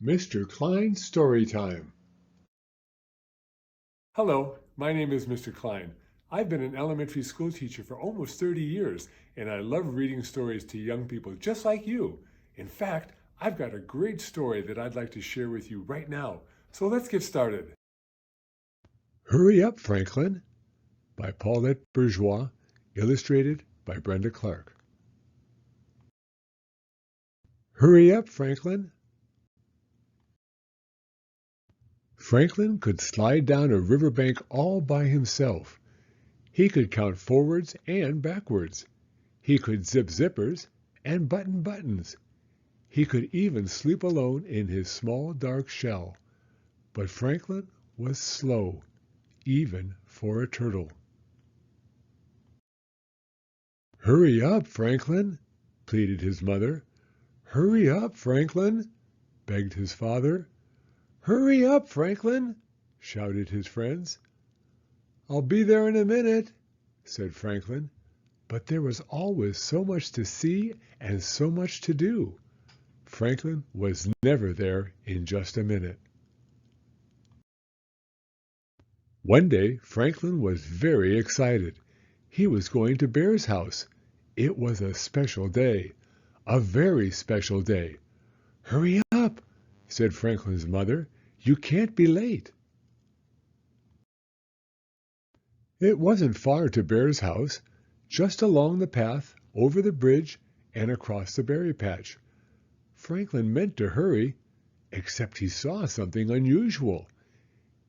Mr. Klein's Story Time. Hello, my name is Mr. Klein. I've been an elementary school teacher for almost 30 years, and I love reading stories to young people just like you. In fact, I've got a great story that I'd like to share with you right now. So let's get started. Hurry Up, Franklin by Paulette Bourgeois, illustrated by Brenda Clark. Hurry up, Franklin. Franklin could slide down a riverbank all by himself. He could count forwards and backwards. He could zip zippers and button buttons. He could even sleep alone in his small dark shell. But Franklin was slow, even for a turtle. Hurry up, Franklin, pleaded his mother. Hurry up, Franklin, begged his father. Hurry up, Franklin, shouted his friends. I'll be there in a minute, said Franklin. But there was always so much to see and so much to do. Franklin was never there in just a minute. One day, Franklin was very excited. He was going to Bear's house. It was a special day, a very special day. Hurry up, said Franklin's mother. You can't be late. It wasn't far to Bear's house, just along the path, over the bridge, and across the berry patch. Franklin meant to hurry, except he saw something unusual.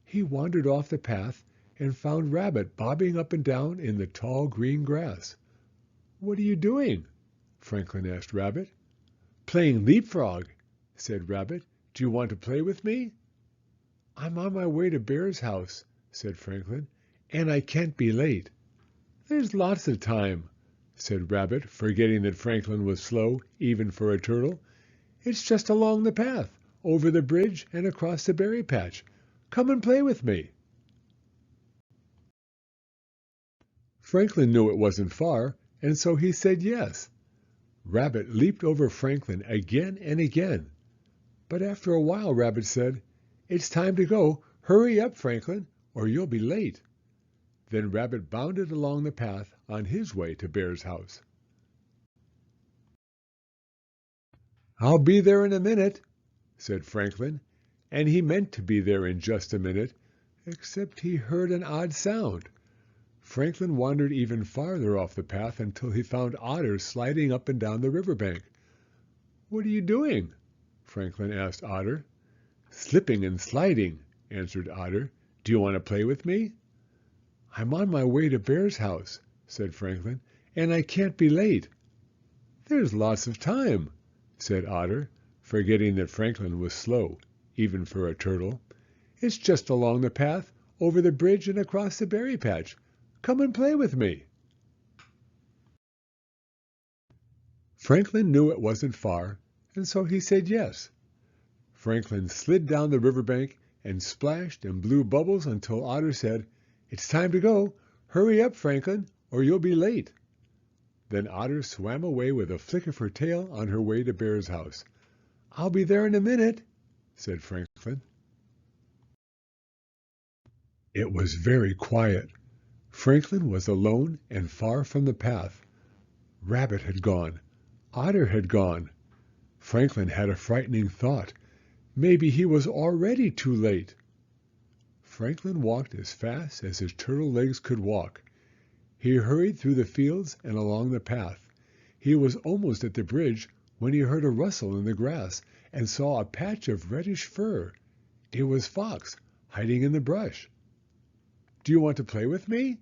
He wandered off the path and found Rabbit bobbing up and down in the tall green grass. What are you doing? Franklin asked Rabbit. Playing leapfrog, said Rabbit. Do you want to play with me? I'm on my way to Bear's house, said Franklin, and I can't be late. There's lots of time, said Rabbit, forgetting that Franklin was slow, even for a turtle. It's just along the path, over the bridge and across the berry patch. Come and play with me. Franklin knew it wasn't far, and so he said yes. Rabbit leaped over Franklin again and again. But after a while, Rabbit said, It's time to go. Hurry up, Franklin, or you'll be late. Then Rabbit bounded along the path on his way to Bear's house. I'll be there in a minute, said Franklin, and he meant to be there in just a minute, except he heard an odd sound. Franklin wandered even farther off the path until he found Otter sliding up and down the riverbank. What are you doing? Franklin asked Otter. Slipping and sliding, answered Otter. Do you want to play with me? I'm on my way to Bear's house, said Franklin, and I can't be late. There's lots of time, said Otter, forgetting that Franklin was slow, even for a turtle. It's just along the path, over the bridge and across the berry patch. Come and play with me. Franklin knew it wasn't far, and so he said yes. Franklin slid down the riverbank and splashed and blew bubbles until Otter said, It's time to go. Hurry up, Franklin, or you'll be late. Then Otter swam away with a flick of her tail on her way to Bear's house. I'll be there in a minute, said Franklin. It was very quiet. Franklin was alone and far from the path. Rabbit had gone. Otter had gone. Franklin had a frightening thought. Maybe he was already too late. Franklin walked as fast as his turtle legs could walk. He hurried through the fields and along the path. He was almost at the bridge when he heard a rustle in the grass and saw a patch of reddish fur. It was Fox, hiding in the brush. Do you want to play with me?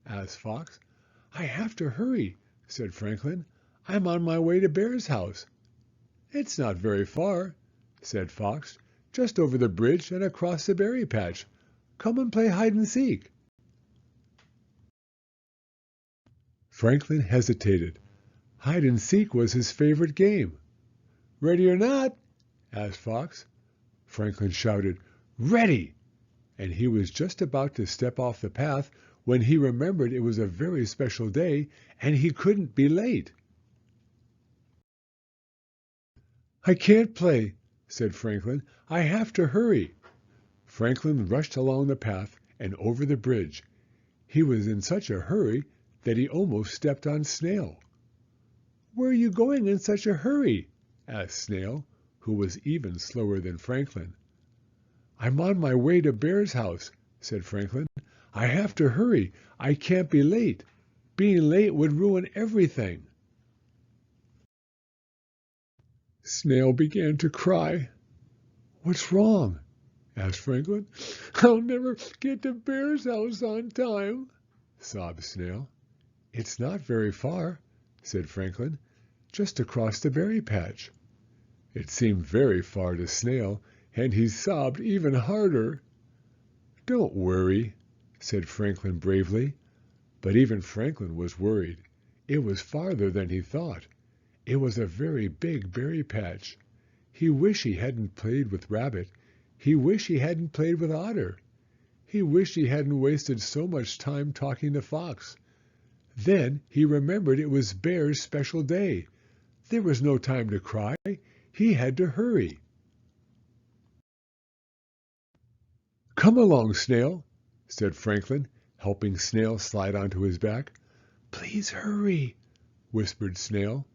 asked Fox. I have to hurry, said Franklin. I'm on my way to Bear's house. It's not very far, said Fox, just over the bridge and across the berry patch. Come and play hide and seek. Franklin hesitated. Hide and seek was his favorite game. Ready or not? asked Fox. Franklin shouted, Ready! And he was just about to step off the path when he remembered it was a very special day and he couldn't be late. I can't play, said Franklin. "I have to hurry." Franklin rushed along the path and over the bridge. He was in such a hurry that he almost stepped on Snail. "Where are you going in such a hurry?" asked Snail, who was even slower than Franklin. "I'm on my way to Bear's house," said Franklin. "I have to hurry. I can't be late. Being late would ruin everything." Snail began to cry. "What's wrong?" asked Franklin. "I'll never get to Bear's house on time," sobbed Snail. "It's not very far," said Franklin. "Just across the berry patch." It seemed very far to Snail, and he sobbed even harder. "Don't worry," said Franklin bravely. But even Franklin was worried. It was farther than he thought. It was a very big berry patch. He wished he hadn't played with Rabbit. He wished he hadn't played with Otter. He wished he hadn't wasted so much time talking to Fox. Then he remembered it was Bear's special day. There was no time to cry. He had to hurry. "Come along, Snail," said Franklin, helping Snail slide onto his back. "Please hurry," whispered Snail.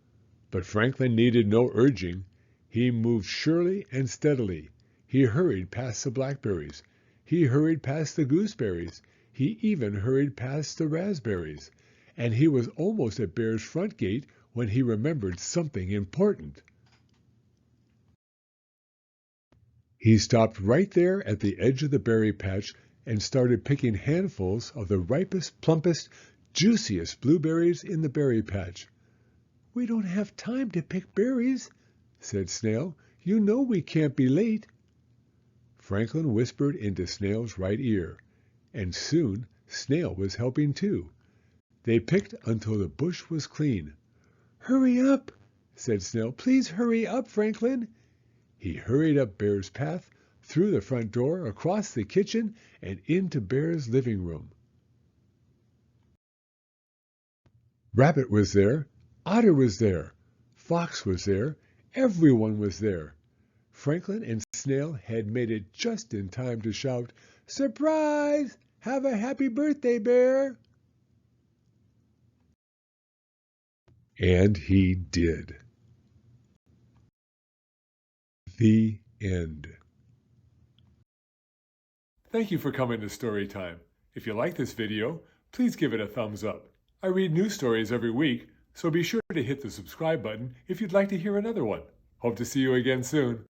But Franklin needed no urging. He moved surely and steadily. He hurried past the blackberries. He hurried past the gooseberries. He even hurried past the raspberries. And he was almost at Bear's front gate when he remembered something important. He stopped right there at the edge of the berry patch and started picking handfuls of the ripest, plumpest, juiciest blueberries in the berry patch. "We don't have time to pick berries," said Snail. "You know we can't be late." Franklin whispered into Snail's right ear, and soon Snail was helping too. They picked until the bush was clean. "Hurry up," said Snail. "Please hurry up, Franklin." He hurried up Bear's path, through the front door, across the kitchen, and into Bear's living room. Rabbit was there. Otter was there. Fox was there. Everyone was there. Franklin and Snail had made it just in time to shout, "Surprise! Have a happy birthday, Bear!" And he did. The end. Thank you for coming to Storytime. If you like this video, please give it a thumbs up. I read new stories every week, so be sure to hit the subscribe button if you'd like to hear another one. Hope to see you again soon.